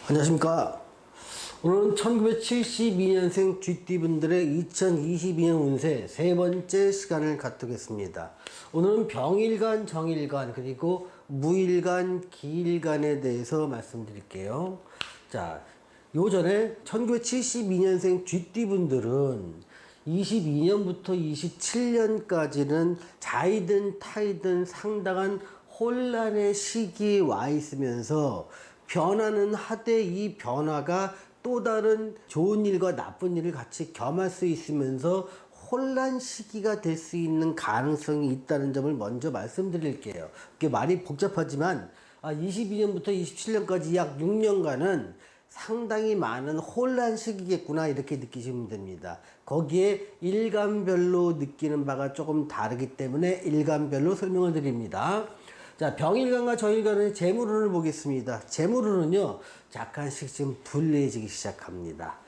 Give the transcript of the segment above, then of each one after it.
안녕하십니까. 오늘은 1972년생 쥐띠분들의 2022년 운세 세 번째 시간을 갖도록겠습니다. 오늘은 병일간, 정일간, 그리고 무일간, 기일간에 대해서 말씀드릴게요. 자, 요전에 1972년생 쥐띠분들은 22년부터 27년까지는 자이든 타이든 상당한 혼란의 시기에 와 있으면서 변화는 하되 이 변화가 또 다른 좋은 일과 나쁜 일을 같이 겸할 수 있으면서 혼란 시기가 될 수 있는 가능성이 있다는 점을 먼저 말씀드릴게요. 그게 말이 복잡하지만 22년부터 27년까지 약 6년간은 상당히 많은 혼란 시기겠구나 이렇게 느끼시면 됩니다. 거기에 일간별로 느끼는 바가 조금 다르기 때문에 일간별로 설명을 드립니다. 자, 병일간과 정일간의 재물운을 보겠습니다. 재물운은요, 약간씩 좀 불리해지기 시작합니다.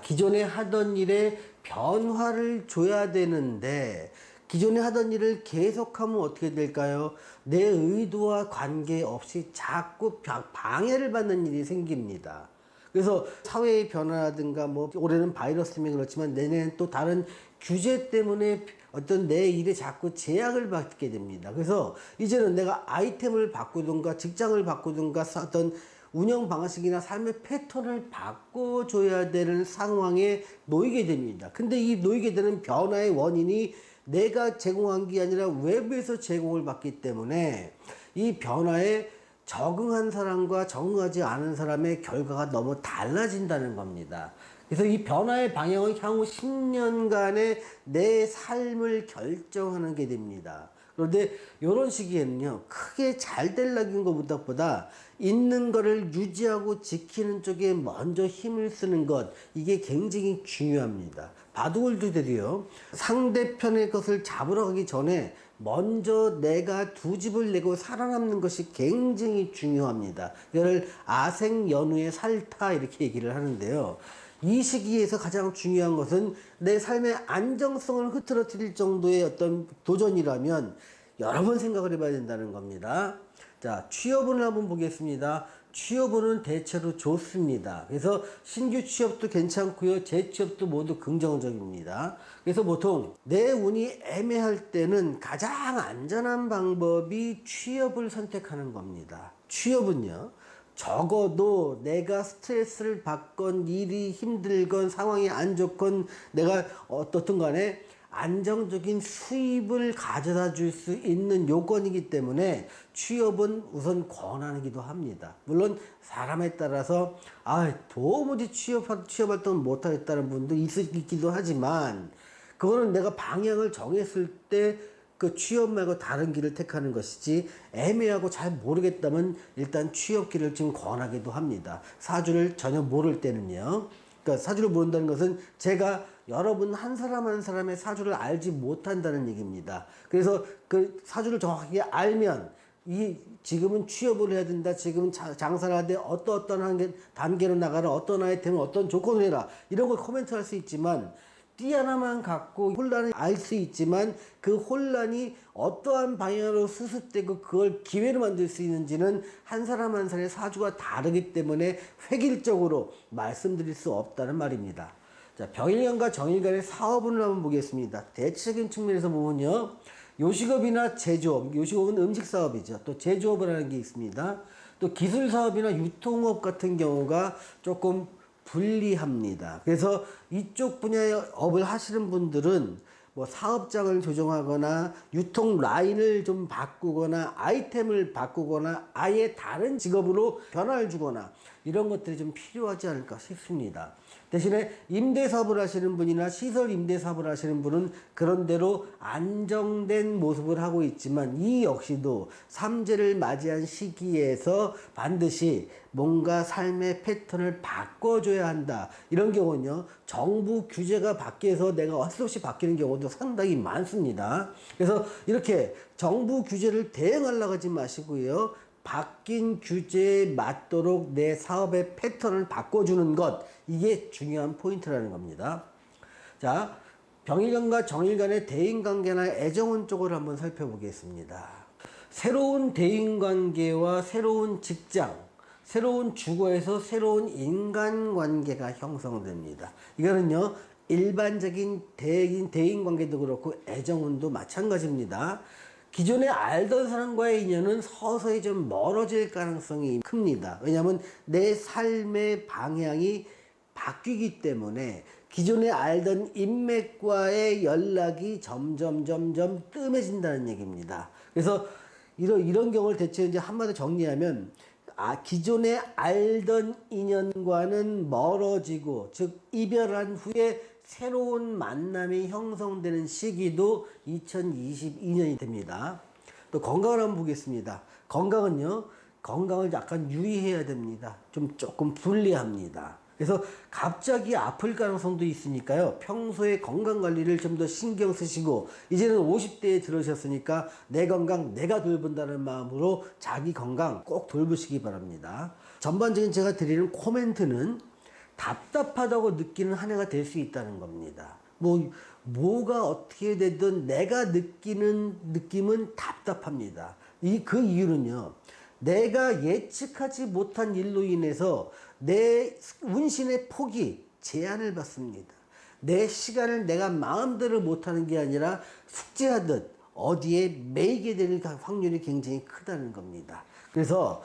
기존에 하던 일에 변화를 줘야 되는데, 기존에 하던 일을 계속하면 어떻게 될까요? 내 의도와 관계없이 자꾸 방해를 받는 일이 생깁니다. 그래서 사회의 변화라든가 올해는 바이러스 때문에 그렇지만 내년엔 또 다른 규제 때문에 어떤 내 일에 자꾸 제약을 받게 됩니다. 그래서 이제는 내가 아이템을 바꾸든가 직장을 바꾸든가 어떤 운영 방식이나 삶의 패턴을 바꿔줘야 되는 상황에 놓이게 됩니다. 근데 이 놓이게 되는 변화의 원인이 내가 제공한 게 아니라 외부에서 제공을 받기 때문에 이 변화에 적응한 사람과 적응하지 않은 사람의 결과가 너무 달라진다는 겁니다. 그래서 이 변화의 방향은 향후 10년간의 내 삶을 결정하는 게 됩니다. 그런데 이런 시기에는요, 크게 잘 되려는 것보다 있는 거를 유지하고 지키는 쪽에 먼저 힘을 쓰는 것, 이게 굉장히 중요합니다. 바둑을 두더라도요, 상대편의 것을 잡으러 가기 전에 먼저 내가 두 집을 내고 살아남는 것이 굉장히 중요합니다. 이걸 아생연후의 살타 이렇게 얘기를 하는데요. 이 시기에서 가장 중요한 것은 내 삶의 안정성을 흐트러뜨릴 정도의 어떤 도전이라면 여러 번 생각을 해봐야 된다는 겁니다. 자, 취업운을 한번 보겠습니다. 취업운은 대체로 좋습니다. 그래서 신규 취업도 괜찮고요. 재취업도 모두 긍정적입니다. 그래서 보통 내 운이 애매할 때는 가장 안전한 방법이 취업을 선택하는 겁니다. 취업은요, 적어도 내가 스트레스를 받건 일이 힘들건 상황이 안 좋건 내가 어떻든 간에 안정적인 수입을 가져다 줄 수 있는 요건이기 때문에 취업은 우선 권하기도 합니다. 물론 사람에 따라서 도무지 취업 활동을 못하겠다는 분도 있기도 하지만 그거는 내가 방향을 정했을 때 그 취업 말고 다른 길을 택하는 것이지, 애매하고 잘 모르겠다면 일단 취업길을 지금 권하기도 합니다. 사주를 전혀 모를 때는요. 그러니까 사주를 모른다는 것은 제가 여러분 한 사람 한 사람의 사주를 알지 못한다는 얘기입니다. 그래서 그 사주를 정확하게 알면 지금은 취업을 해야 된다. 지금은 장사를 하되 어떤 단계로 나가라. 어떤 아이템을 어떤 조건을 해라. 이런 걸 코멘트 할 수 있지만 띠 하나만 갖고 혼란을 알 수 있지만 그 혼란이 어떠한 방향으로 수습되고 그걸 기회로 만들 수 있는지는 한 사람 한 사람의 사주가 다르기 때문에 획일적으로 말씀드릴 수 없다는 말입니다. 자, 병일간과 정일간의 사업운을 한번 보겠습니다. 대체적인 측면에서 보면요, 요식업이나 제조업, 요식업은 음식 사업이죠. 또 제조업을 하는 게 있습니다. 또 기술 사업이나 유통업 같은 경우가 조금 불리합니다. 그래서 이쪽 분야의 업을 하시는 분들은 사업장을 조정하거나 유통 라인을 좀 바꾸거나 아이템을 바꾸거나 아예 다른 직업으로 변화를 주거나 이런 것들이 좀 필요하지 않을까 싶습니다. 대신에 임대사업을 하시는 분이나 시설 임대사업을 하시는 분은 그런대로 안정된 모습을 하고 있지만 이 역시도 삼재를 맞이한 시기에서 반드시 뭔가 삶의 패턴을 바꿔줘야 한다. 이런 경우는요, 정부 규제가 밖에서 내가 할 수 없이 바뀌는 경우도 상당히 많습니다. 그래서 이렇게 정부 규제를 대응하려고 하지 마시고요, 바뀐 규제에 맞도록 내 사업의 패턴을 바꿔주는 것, 이게 중요한 포인트라는 겁니다. 자, 병일간과 정일간의 대인관계나 애정운 쪽을 한번 살펴보겠습니다. 새로운 대인관계와 새로운 직장, 새로운 주거에서 새로운 인간관계가 형성됩니다. 이거는요, 일반적인 대인 관계도 그렇고 애정운도 마찬가지입니다. 기존에 알던 사람과의 인연은 서서히 좀 멀어질 가능성이 큽니다. 왜냐하면 내 삶의 방향이 바뀌기 때문에 기존에 알던 인맥과의 연락이 점점 뜸해진다는 얘기입니다. 그래서 이런 경우를 대체 이제 한마디로 정리하면, 기존에 알던 인연과는 멀어지고, 즉 이별한 후에 새로운 만남이 형성되는 시기도 2022년이 됩니다. 또 건강을 한번 보겠습니다. 건강을 약간 유의해야 됩니다. 조금 불리합니다. 그래서 갑자기 아플 가능성도 있으니까요, 평소에 건강관리를 좀 더 신경 쓰시고, 이제는 50대에 들으셨으니까 내 건강 내가 돌본다는 마음으로 자기 건강 꼭 돌보시기 바랍니다. 전반적인 제가 드리는 코멘트는 답답하다고 느끼는 한 해가 될 수 있다는 겁니다. 뭐가 어떻게 되든 내가 느끼는 느낌은 답답합니다. 그 이유는요, 내가 예측하지 못한 일로 인해서 내 운신의 폭이 제한을 받습니다. 내 시간을 내가 마음대로 못하는 게 아니라 숙제하듯 어디에 매이게 될 확률이 굉장히 크다는 겁니다. 그래서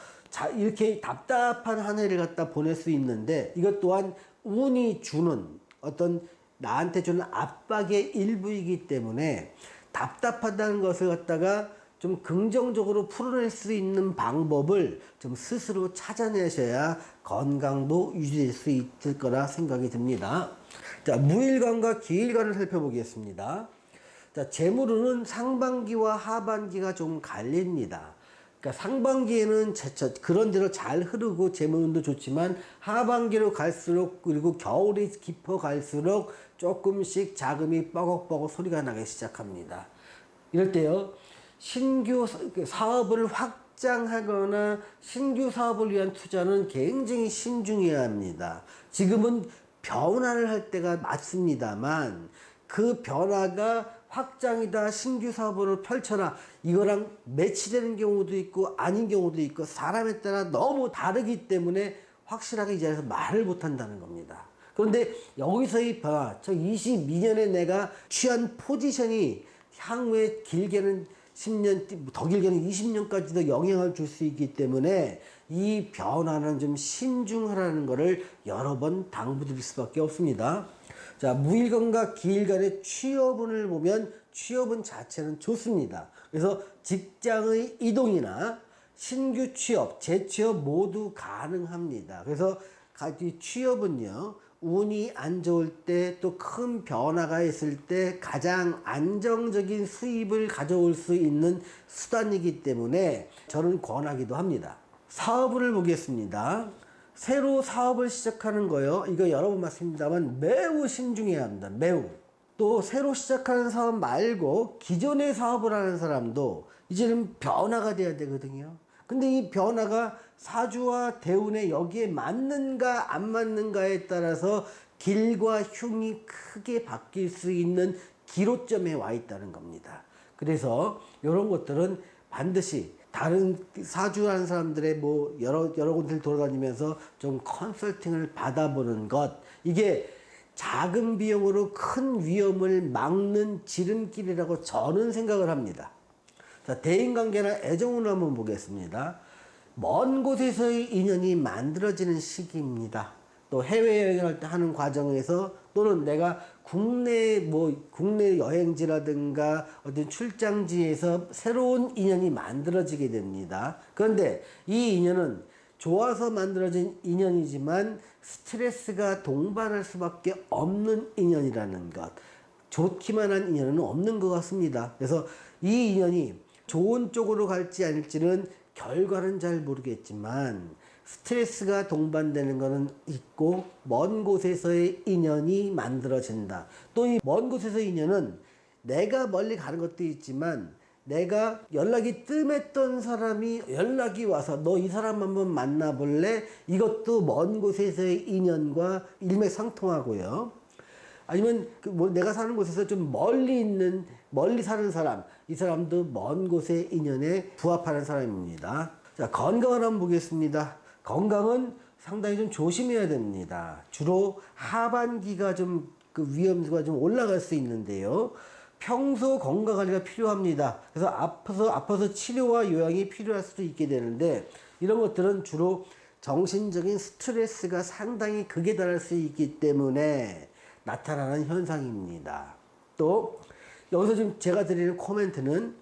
이렇게 답답한 한 해를 갖다 보낼 수 있는데, 이것 또한 운이 주는 나한테 주는 압박의 일부이기 때문에 답답하다는 것을 갖다가 좀 긍정적으로 풀어낼 수 있는 방법을 좀 스스로 찾아내셔야 건강도 유지될 수 있을 거라 생각이 듭니다. 자, 무일관과 기일관을 살펴보겠습니다. 자, 재물운은 상반기와 하반기가 좀 갈립니다. 그러니까 상반기에는 그런 대로 잘 흐르고 재물운도 좋지만, 하반기로 갈수록, 그리고 겨울이 깊어 갈수록 조금씩 자금이 뻐걱뻐걱 소리가 나기 시작합니다. 이럴 때요, 신규 사업을 확장하거나 신규 사업을 위한 투자는 굉장히 신중해야 합니다. 지금은 변화를 할 때가 맞습니다만, 그 변화가 확장이다, 신규 사업을 펼쳐라, 이거랑 매치되는 경우도 있고 아닌 경우도 있고, 사람에 따라 너무 다르기 때문에 확실하게 이 자리에서 말을 못한다는 겁니다. 그런데 여기서의 변화, 저 22년에 내가 취한 포지션이 향후에 길게는 10년, 더 길게는 20년까지도 영향을 줄 수 있기 때문에 이 변화는 좀 신중하라는 것을 여러 번 당부드릴 수밖에 없습니다. 자, 무일관과 기일관의 취업운을 보면 취업운 자체는 좋습니다. 그래서 직장의 이동이나 신규 취업, 재취업 모두 가능합니다. 그래서 취업은요, 운이 안 좋을 때, 또 큰 변화가 있을 때 가장 안정적인 수입을 가져올 수 있는 수단이기 때문에 저는 권하기도 합니다. 사업을 보겠습니다. 새로 사업을 시작하는 거요, 이거 여러 번 말씀드립니다만 매우 신중해야 합니다. 매우. 또 새로 시작하는 사업 말고 기존의 사업을 하는 사람도 이제는 변화가 돼야 되거든요. 근데 이 변화가 사주와 대운에 여기에 맞는가 안 맞는가에 따라서 길과 흉이 크게 바뀔 수 있는 기로점에 와 있다는 겁니다. 그래서 이런 것들은 반드시 다른 사주하는 사람들의 여러 군데를 돌아다니면서 좀 컨설팅을 받아보는 것, 이게 작은 비용으로 큰 위험을 막는 지름길이라고 저는 생각을 합니다. 자, 대인관계나 애정운을 한번 보겠습니다. 먼 곳에서의 인연이 만들어지는 시기입니다. 또 해외여행을 하는 과정에서, 또는 내가 국내 여행지라든가 어떤 출장지에서 새로운 인연이 만들어지게 됩니다. 그런데 이 인연은 좋아서 만들어진 인연이지만 스트레스가 동반할 수밖에 없는 인연이라는 것, 좋기만 한 인연은 없는 것 같습니다. 그래서 이 인연이 좋은 쪽으로 갈지 아닐지는 결과는 잘 모르겠지만, 스트레스가 동반되는 것은 있고 먼 곳에서의 인연이 만들어진다. 또 이 먼 곳에서의 인연은 내가 멀리 가는 것도 있지만, 내가 연락이 뜸했던 사람이 연락이 와서 너 이 사람 한번 만나볼래? 이것도 먼 곳에서의 인연과 일맥상통하고요. 아니면 내가 사는 곳에서 좀 멀리 사는 사람, 이 사람도 먼 곳의 인연에 부합하는 사람입니다. 자, 건강을 한번 보겠습니다. 건강은 상당히 좀 조심해야 됩니다. 주로 하반기가 좀 그 위험도가 좀 올라갈 수 있는데요. 평소 건강 관리가 필요합니다. 그래서 아파서 치료와 요양이 필요할 수도 있게 되는데 이런 것들은 주로 정신적인 스트레스가 상당히 극에 달할 수 있기 때문에 나타나는 현상입니다. 또 여기서 지금 제가 드리는 코멘트는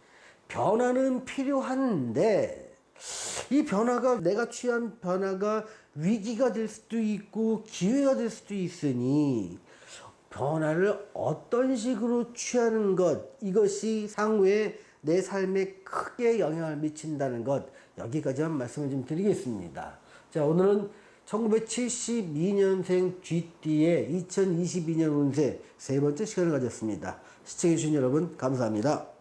변화는 필요한데 이 변화가 내가 취한 변화가 위기가 될 수도 있고 기회가 될 수도 있으니 변화를 어떤 식으로 취하는 것 이것이 향후에 내 삶에 크게 영향을 미친다는 것 여기까지만 말씀을 좀 드리겠습니다. 자, 오늘은 1972년생 GT의 2022년 운세 세 번째 시간을 가졌습니다. 시청해주신 여러분 감사합니다.